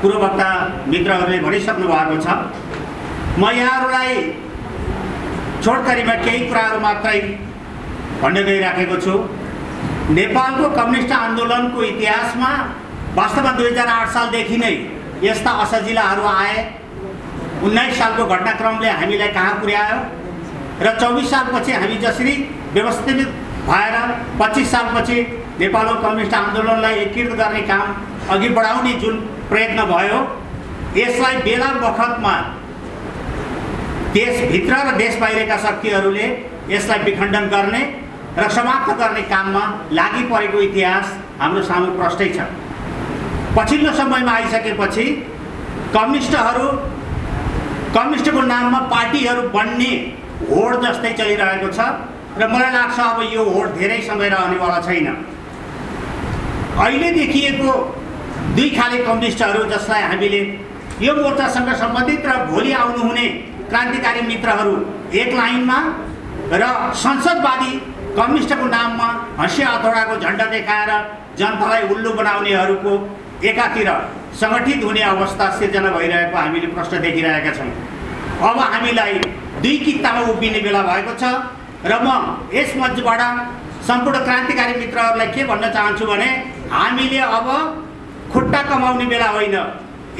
पूर्ववक्ता मित्रहरूले भनिसक्नु भएको छ। म यहाँहरूलाई छोटकरीमा केही कुराहरू मात्रै भन्न गइराखेको छु। नेपालको कम्युनिस्ट आन्दोलनको इतिहासमा वास्तवमा 2008 सालदेखि नै यस्ता असजिलाहरू आए। 19 सालको घटनाक्रमले हामीलाई कहाँ पुर्यायो र 24 सालपछि हामी जसरी व्यवस्थित भएर 25 सालपछि नेपालको कम्युनिस्ट आन्दोलनलाई एकीकृत गर्ने काम अघि बढाउने जुन प्रयत्न भयो, यसलाई बेला बखतमा देशभित्र र देश बाहिरका शक्तिहरूले यसलाई विखण्डन गर्ने र समाप्त गर्ने काममा लागि परेको इतिहास हाम्रो सामु प्रष्टै छ। पछिल्लो समयमा आइसकेपछि कम्युनिस्टको नाममा पार्टीहरू बन्ने होड जस्तै चलिरहेको छ र मलाई लाग्छ अब यो होड धेरै समय रहनेवाला छैन। अहिले देखिएको दुई खाले कम्युनिस्टहरू जसलाई हामीले यो मोर्चासँग सम्बन्धित र भोलि आउनुहुने क्रान्तिकारी मित्रहरू एक लाइनमा र संसदवादी कम्युनिस्टको नाममा हँसिया हथौडाको झन्डा देखाएर जनतालाई उल्लु बनाउनेहरूको एकातिर सङ्गठित हुने अवस्था सिर्जना भइरहेको हामीले प्रश्न देखिरहेका छौँ। अब हामीलाई दुई कित्तामा उभिने बेला भएको छ र म यस मञ्चबाट सम्पूर्ण क्रान्तिकारी मित्रहरूलाई के भन्न चाहन्छु भने हामीले अब खुट्टा कमाउने बेला होइन,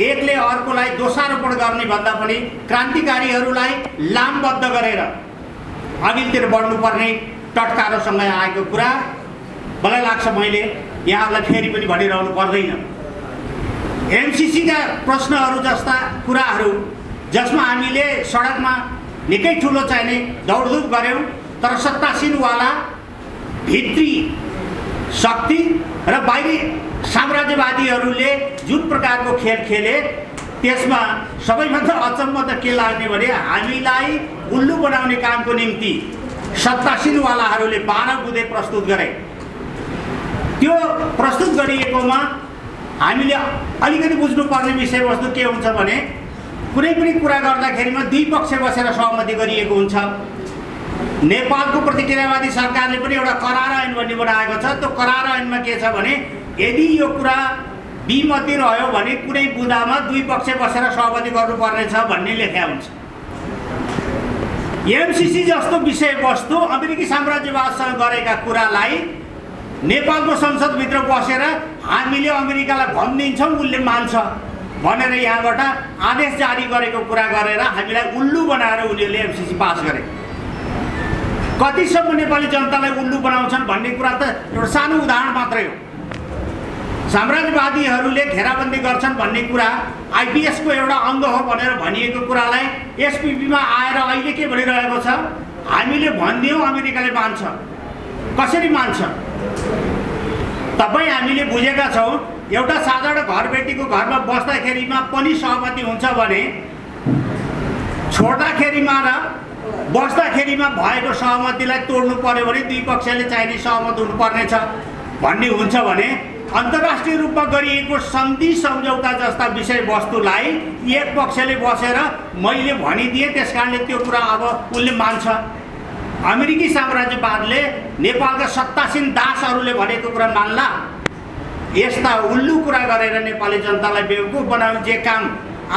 एकले अर्कोलाई दोषारोपण गर्ने भन्दा पनि क्रान्तिकारीहरूलाई लामबद्ध गरेर अघिल्तिर बढ्नुपर्ने टटकारोसँग आएको कुरा मलाई लाग्छ मैले यहाँहरूलाई फेरि पनि भनिरहनु पर्दैन। एमसीसीका प्रश्नहरू जस्ता कुराहरू जसमा हामीले सडकमा निकै ठुलो चाहिने दौडधुप गऱ्यौँ, तर सत्तासीनवाला भित्री शक्ति र बाहिरी साम्राज्यवादीहरूले जुन प्रकारको खेल खेले त्यसमा सबैभन्दा अचम्म त के लाग्ने भने हामीलाई उल्लु बनाउने कामको निम्ति सत्तासीनवालाहरूले 12 बुँदे प्रस्तुत गरे। त्यो प्रस्तुत गरिएकोमा हामीले अलिकति बुझ्नुपर्ने विषयवस्तु के हुन्छ भने कुनै पनि कुरा गर्दाखेरिमा दुई पक्ष बसेर सहमति गरिएको हुन्छ। नेपालको प्रतिक्रियावादी सरकारले पनि एउटा करार ऐन भन्ने बनाएको छ। त्यो करार ऐनमा के छ भने यदि यो कुरा विमति रह्यो भने कुनै बुँदामा दुई पक्ष बसेर सहमति गर्नुपर्नेछ भन्ने लेख्या हुन्छ। एमसीसी जस्तो विषयवस्तु अमेरिकी साम्राज्यवादसँग गरेका कुरालाई नेपालको संसदभित्र बसेर हामीले अमेरिकालाई भनिदिन्छौँ, उसले मान्छ भनेर यहाँबाट आदेश जारी गरेको कुरा गरेर हामीलाई उल्लु बनाएर उनीहरूले एमसीसी पास गरे। कतिसम्म नेपाली जनतालाई उल्लु बनाउँछन् भन्ने कुरा त एउटा सानो उदाहरण मात्रै हो। साम्राज्यवादीहरूले घेराबन्दी गर्छन् भन्ने कुरा आइपिएसको एउटा अङ्ग हो भनेर भनिएको कुरालाई एसपिपीमा आएर अहिले के भनिरहेको छ, हामीले भनिदियौँ अमेरिकाले मान्छ। कसरी मान्छ? तपाईँ हामीले बुझेका छौँ एउटा साधारण घरबेटीको घरमा बस्दाखेरिमा पनि सहमति हुन्छ भने छोड्दाखेरिमा र बस्दाखेरिमा भएको सहमतिलाई तोड्नु पर्यो भने दुई पक्षले चाहिने सहमत हुनुपर्नेछ भन्ने हुन्छ भने अन्तर्राष्ट्रिय रूपमा गरिएको सन्धि सम्झौता जस्ता विषयवस्तुलाई एक पक्षले बसेर मैले भनिदिएँ त्यसकारणले त्यो कुरा अब उसले मान्छ। अमेरिकी साम्राज्यवादले नेपालका सत्तासीन दासहरूले भनेको कुरा मान्ला? यस्ता उल्लु कुरा गरेर नेपाली जनतालाई बेवकुफ बनाउने जे काम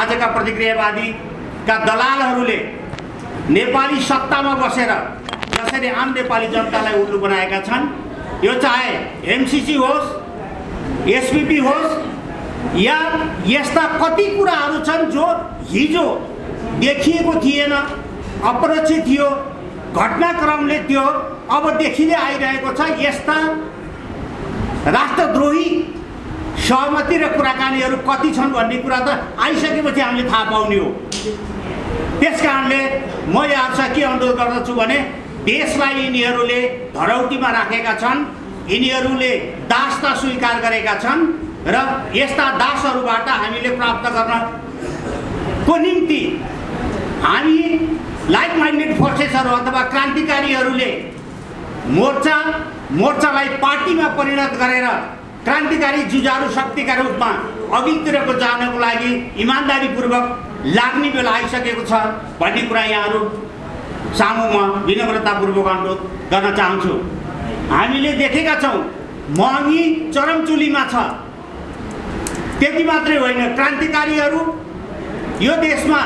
आजका प्रतिक्रियावादीका दलालहरूले नेपाली सत्तामा बसेर जसरी आम नेपाली जनतालाई उल्लु बनाएका छन्, यो चाहे एमसीसी होस्, एसपीपी होस् या यस्ता कति कुराहरू छन् जो हिजो देखिएको थिएन, अप्रत्य थियो, घटनाक्रमले त्यो अब देखिँदै आइरहेको छ। यस्ता राष्ट्रद्रोही सहमति र कुराकानीहरू कति छन् भन्ने कुरा त आइसकेपछि हामीले थाहा पाउने हो। त्यसकारणले म यहाँसँग के अनुरोध गर्दछु भने देशलाई यिनीहरूले धरौटीमा राखेका छन्, यिनीहरूले दासता स्वीकार गरेका छन् र यस्ता दासहरूबाट हामीले प्राप्त गर्नको निम्ति हामी लाइक माइन्डेड फोर्सेसहरू अथवा क्रान्तिकारीहरूले मोर्चालाई पार्टीमा परिणत गरेर क्रान्तिकारी जुझारु शक्तिका रूपमा अघिल्तिरको जानको लागि इमान्दारीपूर्वक लाग्ने बेला आइसकेको छ भन्ने कुरा यहाँहरू सामुमा विनम्रतापूर्वक अनुरोध गर्न चाहन्छु। हामीले देखेका छौँ महँगी चरमचुलीमा छ, त्यति मात्रै होइन, क्रान्तिकारीहरू यो देशमा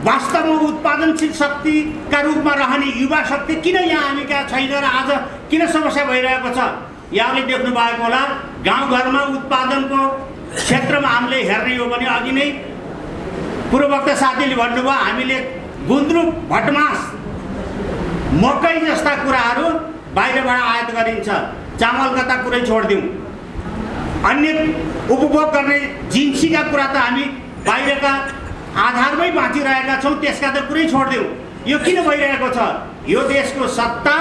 वास्तवमा उत्पादनशील शक्तिका रूपमा रहने युवा शक्ति किन यहाँ हामी कहाँ छैन र आज किन समस्या भइरहेको छ? यहाँले देख्नु भएको होला, गाउँघरमा उत्पादनको क्षेत्रमा हामीले हेर्ने हो भने अघि नै पूर्ववक्ता साथीले भन्नुभयो, हामीले गुन्द्रुक, भटमास, मकै जस्ता कुराहरू बाहिरबाट आयात गरिन्छ। चामलका त कुरै छोडिदिउँ, अन्य उपभोग गर्ने जिन्सीका कुरा त हामी बाहिरका आधारमै बाँचिरहेका छौँ, त्यसका त कुरै छोडिदिउँ। यो किन भइरहेको छ? यो देशको सत्ता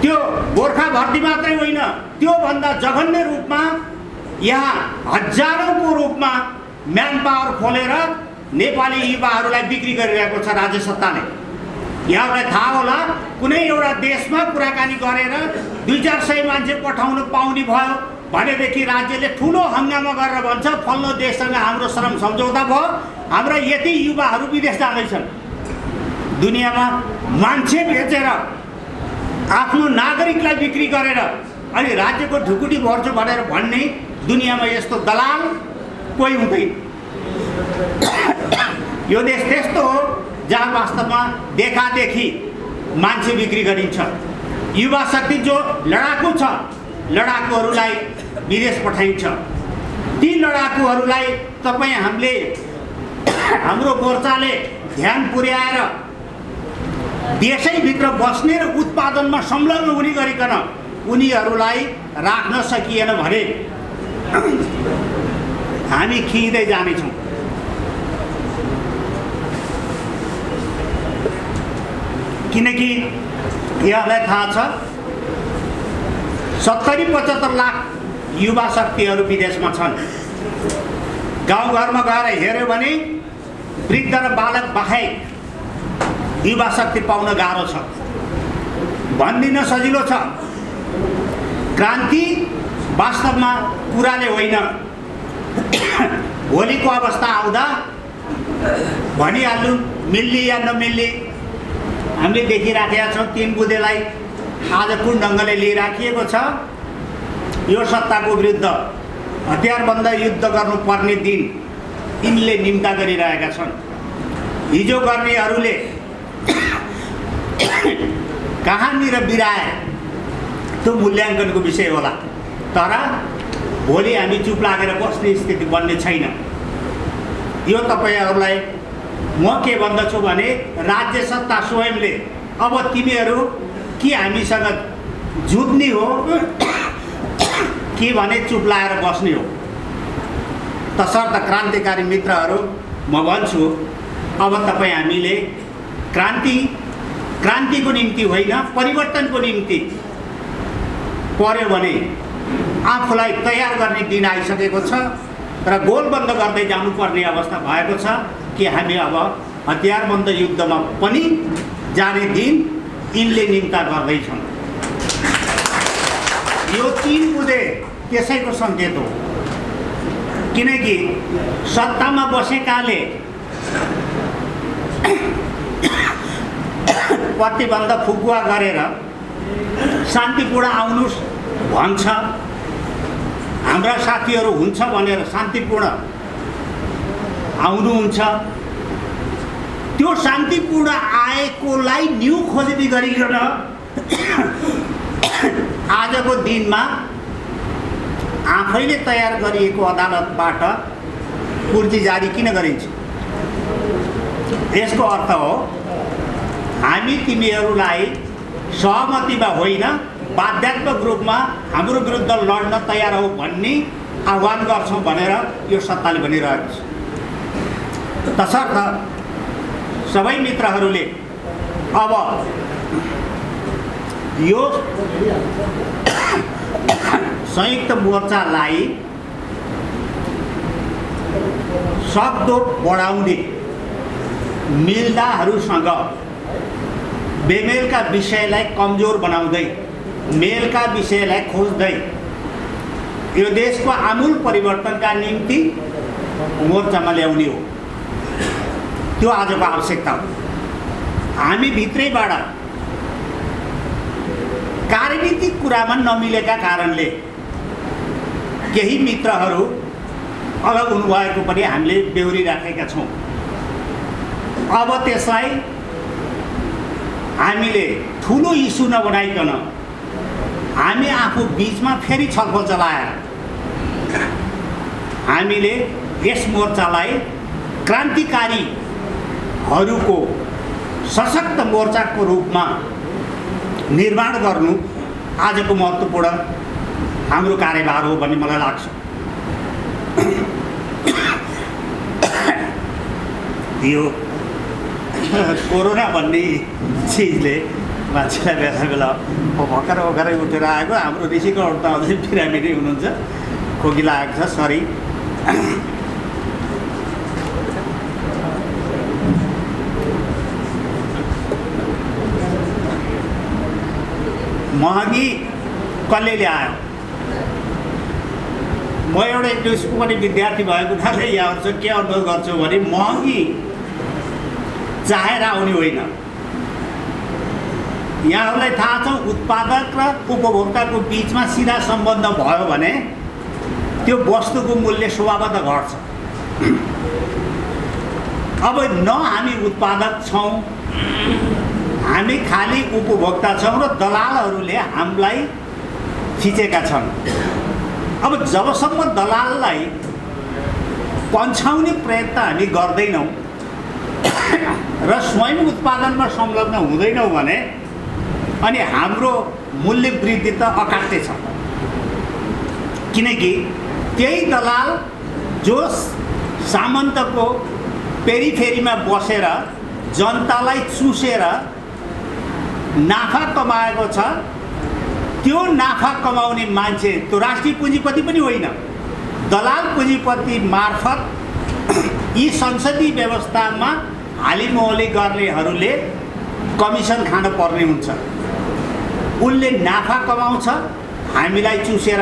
त्यो गोर्खा भर्ती मात्रै होइन, त्योभन्दा जघन्य रूपमा यहाँ हजारौँको रूपमा म्यान पावर खोलेर नेपाली युवाहरूलाई बिक्री गरिरहेको छ राज्य सत्ताले। यहाँलाई थाहा होला, कुनै एउटा देशमा कुराकानी गरेर 200-400 मान्छे पठाउन पाउने भयो भनेदेखि राज्यले ठुलो हङ्गामा गरेर भन्छ फल्लो देशसँग हाम्रो श्रम सम्झौता भयो, हाम्रा यति युवाहरू विदेश जाँदैछन्। दुनियाँमा मान्छे बेचेर आफ्नो नागरिकलाई बिक्री गरेर अनि राज्यको ढुकुटी भर्छु भनेर भन्ने दुनियाँमा यस्तो दलाल कोही हुँदैन। यो देश त्यस्तो हो जहाँ वास्तवमा देखादेखि मान्छे बिक्री गरिन्छ। युवा शक्ति जो लडाकु छ, लडाकुहरूलाई विदेश पठाइन्छ। ती लडाकुहरूलाई तपाईँ हामीले हाम्रो मोर्चाले ध्यान पुर्याएर देशैभित्र बस्ने र उत्पादनमा संलग्न हुने गरिकन उनीहरूलाई राख्न सकिएन भने हामी खिँदै जानेछौँ। किनकि यहाँलाई थाहा छ 70-75 लाख युवा शक्तिहरू विदेशमा छन्। गाउँघरमा गएर हेऱ्यो भने वृद्ध र बालक बाहेक युवा शक्ति पाउन गाह्रो छ, भनिदिन सजिलो छ। क्रान्ति वास्तवमा कुराले होइन, भोलिको अवस्था आउँदा भनिहाल्नु मिल्ली या नमिल्ली। हामीले देखिराखेका छौँ 3 बुँदेलाई आज कुन ढङ्गले लिइराखिएको छ। यो सत्ताको विरुद्ध हतियारबन्द युद्ध गर्नुपर्ने दिन यिनले निम्ता गरिरहेका छन्। हिजो गर्नेहरूले कहाँनिर बिराए त्यो मूल्याङ्कनको विषय होला, तर भोलि हामी चुप लागेर बस्ने स्थिति बन्ने छैन। यो तपाईँहरूलाई म के भन्दछु भने राज्य सत्ता स्वयंले अब तिमीहरू कि हामीसँग जुझ्ने हो के भने चुप लाएर बस्ने हो। तसर्थ क्रान्तिकारी मित्रहरू म भन्छु, अब तपाईँ हामीले क्रान्तिको निम्ति होइन परिवर्तनको निम्ति पर्यो भने आफूलाई तयार गर्ने दिन आइसकेको छ र गोलबन्द गर्दै जानुपर्ने अवस्था भएको छ कि हामी अब हतियारबन्द युद्धमा पनि जाने दिन यिनले निम्ता गर्दैछन्। यो 3 बुँदे त्यसैको सङ्केत हो, किनकि सत्तामा बसेकाले प्रतिबन्ध फुकुवा गरेर शान्तिपूर्ण आउनुहोस् भन्छ। हाम्रा साथीहरू हुन्छ भनेर शान्तिपूर्ण आउनुहुन्छ। त्यो शान्तिपूर्ण आएकोलाई न्यू खोजी गरिकन आजको दिनमा आफैले तयार गरिएको अदालतबाट कुर्जी जारी किन गरिन्छ? यसको अर्थ हो हामी तिमीहरूलाई सहमतिमा होइन बाध्यात्मक रूपमा हाम्रो विरुद्ध लड्न तयार हो भन्ने आह्वान गर्छौँ भनेर यो सत्ताले भनिरहेको छ। तसर्थ सबै मित्रहरूले अब यो संयुक्त मोर्चालाई सक्दो बढाउने, मिल्दाहरूसँग बेमेलका विषयलाई कमजोर बनाउँदै मेलका विषयलाई खोज्दै यो देशको आमूल परिवर्तनका निम्ति मोर्चामा ल्याउने हो। त्यो आजको आवश्यकता हो। हामी भित्रैबाट कार्यनीतिक कुरामा नमिलेका कारणले केही मित्रहरू अलग हुनुभएको पनि हामीले बेहोरिराखेका छौँ। अब त्यसलाई हामीले ठुलो इस्यु नबनाइकन हामी आफू बिचमा फेरि छलफल चलाएर हामीले यस मोर्चालाई क्रान्तिकारीहरूको सशक्त मोर्चाको रूपमा निर्माण गर्नु आजको महत्त्वपूर्ण हाम्रो कार्यभार हो भन्ने मलाई लाग्छ। यो कोरोना भन्ने चिजले मान्छेलाई बेला बेला भर्खरै उठेर आएको। हाम्रो ऋषिकहरू त अझै बिरामी हुनुहुन्छ, खोकी लागेको छ, सरी। महँगी कसले ल्यायो? म एउटा एक स्कुल पनि विद्यार्थी भएको हुनाले यहाँहरू चाहिँ के अनुभव गर्छु भने महँगी चाहेर आउने होइन। यहाँहरूलाई थाहा छ उत्पादक र उपभोक्ताको बिचमा सिधा सम्बन्ध भयो भने त्यो वस्तुको मूल्य स्वभावतः घट्छ। अब न हामी उत्पादक छौँ, हामी खालि उपभोक्ता छौँ र दलालहरूले हामीलाई थिचेका छन्। अब जबसम्म दलाललाई पन्छाउने प्रयत्न हामी गर्दैनौँ र स्वयं उत्पादनमा संलग्न हुँदैनौँ भने अनि हाम्रो मूल्य वृद्धि त अकाट्य छ। किनकि त्यही दलाल जो सामन्तको पेरिफेरीमा बसेर जनतालाई चुसेर नाफा कमाएको छ, त्यो नाफा कमाउने मान्छे त्यो राष्ट्रिय पुँजीपति पनि होइन, दलाल पुँजीपति मार्फत यी संसदीय व्यवस्थामा हालिमहली गर्नेहरूले कमिसन खान पर्ने हुन्छ। उनले नाफा कमाउँछ हामीलाई चुसेर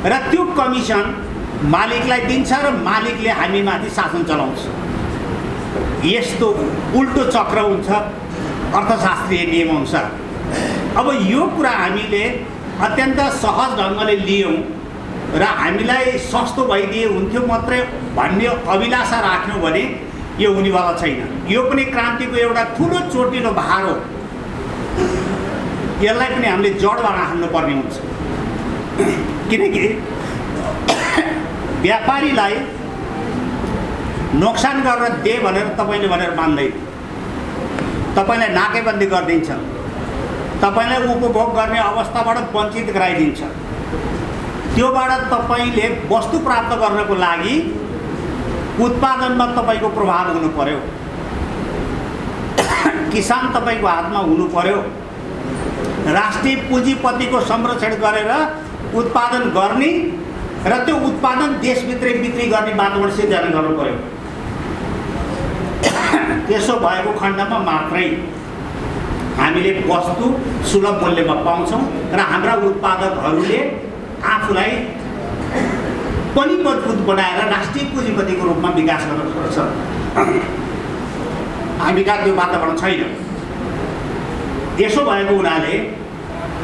र त्यो कमिसन मालिकलाई दिन्छ र मालिकले हामीमाथि शासन चलाउँछ। यस्तो उल्टो चक्र हुन्छ अर्थशास्त्रीय नियमअनुसार। अब यो कुरा हामीले अत्यन्त सहज ढङ्गले लियौँ र हामीलाई सस्तो भइदिए हुन्थ्यो मात्रै भन्ने अभिलाषा राख्यौँ भने यो हुनेवाला छैन। यो पनि क्रान्तिको एउटा ठुलो चोटिलो भार हो। यसलाई पनि हामीले जडबाट हान्नुपर्ने हुन्छ। किनकि व्यापारीलाई नोक्सान गरेर दे भनेर तपाईँले भनेर मान्दैन, तपाईँलाई नाकेबन्दी गरिदिन्छ, तपाईँलाई उपभोग गर्ने अवस्थाबाट वञ्चित गराइदिन्छ। त्योबाट तपाईँले वस्तु प्राप्त गर्नको लागि उत्पादनमा तपाईँको प्रभाव हुनु पर्यो, किसान तपाईँको हातमा हुनु पर्यो, राष्ट्रिय पुँजीपतिको संरक्षण गरेर उत्पादन गर्ने र त्यो उत्पादन देशभित्रै बिक्री गर्ने वातावरण सिर्जना गर्नु पर्यो। त्यसो भएको खण्डमा मात्रै हामीले वस्तु सुलभ मूल्यमा पाउँछौँ र हाम्रा उत्पादकहरूले आफूलाई पनि मजबुत बनाएर राष्ट्रिय पुँजीपतिको रूपमा विकास गर्न सक्छ। हामी कहाँ त्यो वातावरण छैन। यसो भएको हुनाले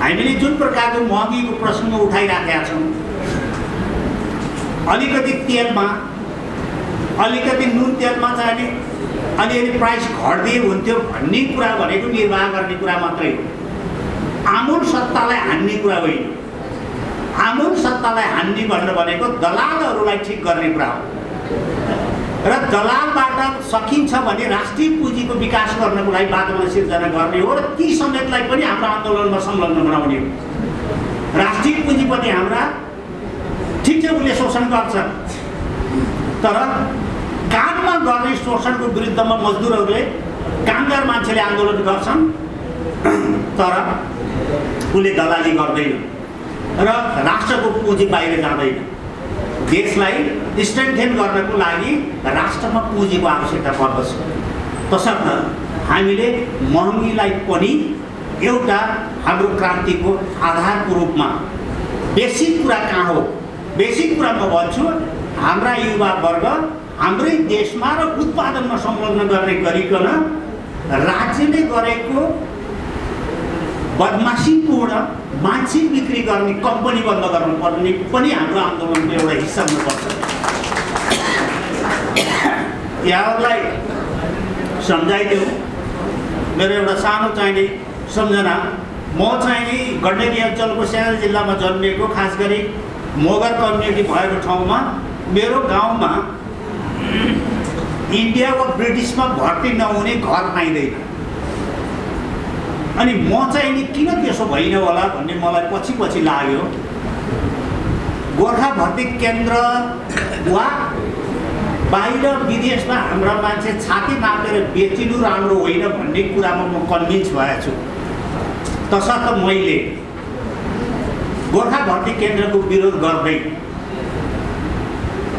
हामीले जुन प्रकारको महँगीको प्रसङ्ग उठाइराखेका छौँ, अलिकति तेलमा, अलिकति नुन तेलमा चाहिँ अलिअलि प्राइस घटिदिए हुन्थ्यो भन्ने कुरा भनेको निर्वाह गर्ने कुरा मात्रै हो, आमूल सत्तालाई हान्ने कुरा होइन। आमूल सत्तालाई हान्ने भनेको दलालहरूलाई ठिक गर्ने कुरा हो र दलालबाट सकिन्छ भने राष्ट्रिय पुँजीको विकास गर्नको लागि वातावरण सिर्जना गर्ने हो र ती समेतलाई पनि हाम्रो आन्दोलनमा संलग्न बनाउने हो। राष्ट्रिय पुँजीपति हाम्रा ठिक छ, उसले शोषण गर्छ, तर काममा गर्ने शोषणको विरुद्धमा मजदुरहरूले, कामदार मान्छेले आन्दोलन गर्छन्, तर उसले दलाली गर्दैन र राष्ट्रको पुँजी बाहिर जाँदैन। देशलाई स्ट्रेन्थेन गर्नको लागि राष्ट्रमा पुँजीको आवश्यकता पर्दछ। तसर्थ हामीले महँगीलाई पनि एउटा हाम्रो क्रान्तिको आधारको रूपमा, बेसिक कुरा कहाँ हो? बेसिक कुरा म भन्छु, हाम्रा युवा वर्ग हाम्रै देशमा र उत्पादनमा संलग्न गर्ने गरिकन राज्यले गरेको बदमासीपूर्ण मान्छे बिक्री गर्ने कम्पनी बन्द गर्नुपर्ने पनि हाम्रो आन्दोलनको एउटा हिस्सा हुनुपर्छ। यहाँहरूलाई सम्झाइदिउँ। मेरो एउटा सानो चाहिने सम्झना, म चाहिँ नि गण्डकी अञ्चलको स्याङ्जा जिल्लामा जन्मिएको, खास गरी मगर कम्युनिटी भएको ठाउँमा मेरो गाउँमा इन्डिया वा ब्रिटिसमा भर्ती नहुने घर पाइँदैन। अनि म चाहिँ नि किन त्यसो भइन होला भन्ने मलाई पछि लाग्यो। गोर्खा भर्ती केन्द्र वा बाहिर विदेशमा हाम्रा मान्छे छाती नापेर बेचिनु राम्रो होइन भन्ने कुरामा म कन्भिन्स भएको छु। तसर्थ मैले गोर्खा भर्ती केन्द्रको विरोध गर्दै,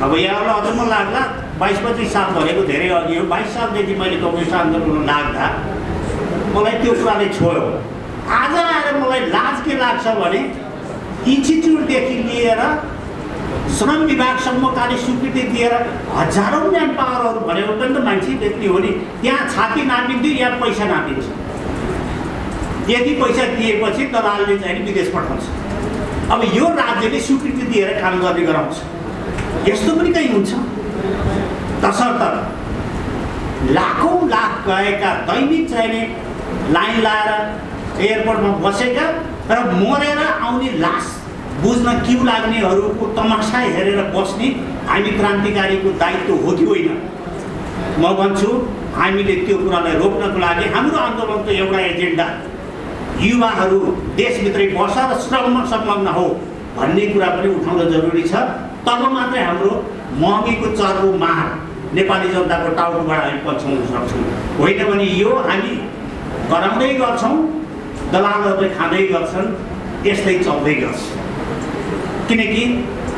अब यहाँलाई अचम्म लाग्ला, 22-25 साल भनेको धेरै अघि हो। 22 सालदेखि मैले कम्युनिस्ट आन्दोलनमा लाग्दा मलाई त्यो कुराले छोयो। आज आएर मलाई लाज के लाग्छ भने इन्स्टिट्युटदेखि लिएर श्रम विभागसम्मकाले स्वीकृति दिएर हजारौँ म्यान पावरहरू भनेको पनि त मान्छे व्यक्ति हो नि, त्यहाँ छाती नापिन्थ्यो या पैसा नापिन्छ। यति पैसा दिएपछि दलालले चाहिँ विदेश पठाउँछ। अब यो राज्यले स्वीकृति दिएर काम गर्ने गराउँछ। यस्तो पनि कहीँ हुन्छ? तसर्थ लाखौँ लाख गएका दैनिक चाहिने लाइन लाएर एयरपोर्टमा बसेका र मरेर आउने लास बुझ्न क्यु लाग्नेहरूको तमासा हेरेर बस्ने हामी क्रान्तिकारीको दायित्व हो कि होइन? म भन्छु हामीले त्यो कुरालाई रोक्नको लागि हाम्रो आन्दोलनको एउटा एजेन्डा युवाहरू देशभित्रै बसेर र श्रममा संलग्न हो भन्ने कुरा पनि उठाउन जरुरी छ। तब मात्रै हाम्रो महँगीको चर्को मार नेपाली जनताको टाउकोबाट हामी पछ्याउन सक्छौँ। होइन भने यो हामी गराउँदै गर्छौँ, दलालहरूले खाँदै गर्छन्, यस्तै चल्दै गर्छ। किनकि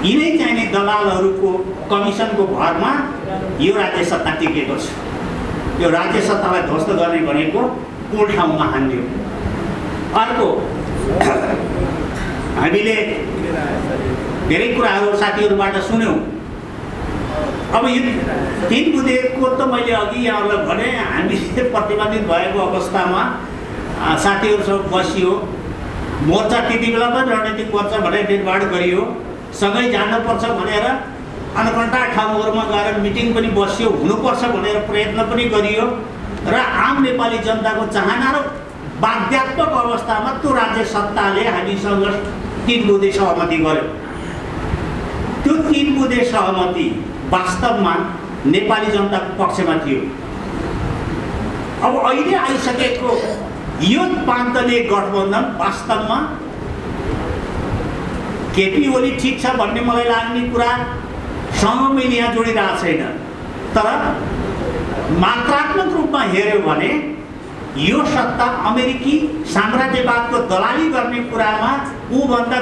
यिनै चाहिने दलालहरूको कमिसनको भरमा यो राज्य सत्ता टिकेको छ। यो राज्य सत्तालाई ध्वस्त गर्ने भनेको कुल ठाउँमा हान्यो। अर्को, हामीले धेरै कुराहरू साथीहरूबाट सुन्यौँ। अब यो 3 बुँदेको त मैले अघि यहाँहरूलाई भने, हामीले प्रतिबन्धित भएको अवस्थामा साथीहरूसँग बसियो। मोर्चा त्यति बेला पनि रणनीतिक मोर्चा भनेर निर्माण गरियो। सँगै जानुपर्छ भनेर अनकन्टा ठाउँहरूमा गएर मिटिङ पनि बसियो, हुनुपर्छ भनेर प्रयत्न पनि गरियो र आम नेपाली जनताको चाहना र बाध्यात्मक अवस्थामा त्यो राज्य सत्ताले हामीसँग 3 बुँदे सहमति गर्यो। त्यो 3 बुँदे सहमति वास्तवमा नेपाली जनताको पक्षमा थियो। अब अहिले आइसकेको यो 5 दलीय गठबन्धन वास्तवमा केपी ओली ठिक छ भन्ने मलाई लाग्ने कुरासँग मैले यहाँ जोडिरहेको छैन। तर मात्रात्मक रूपमा हेऱ्यो भने यो सत्ता अमेरिकी साम्राज्यवादको दलाली गर्ने कुरामा ऊभन्दा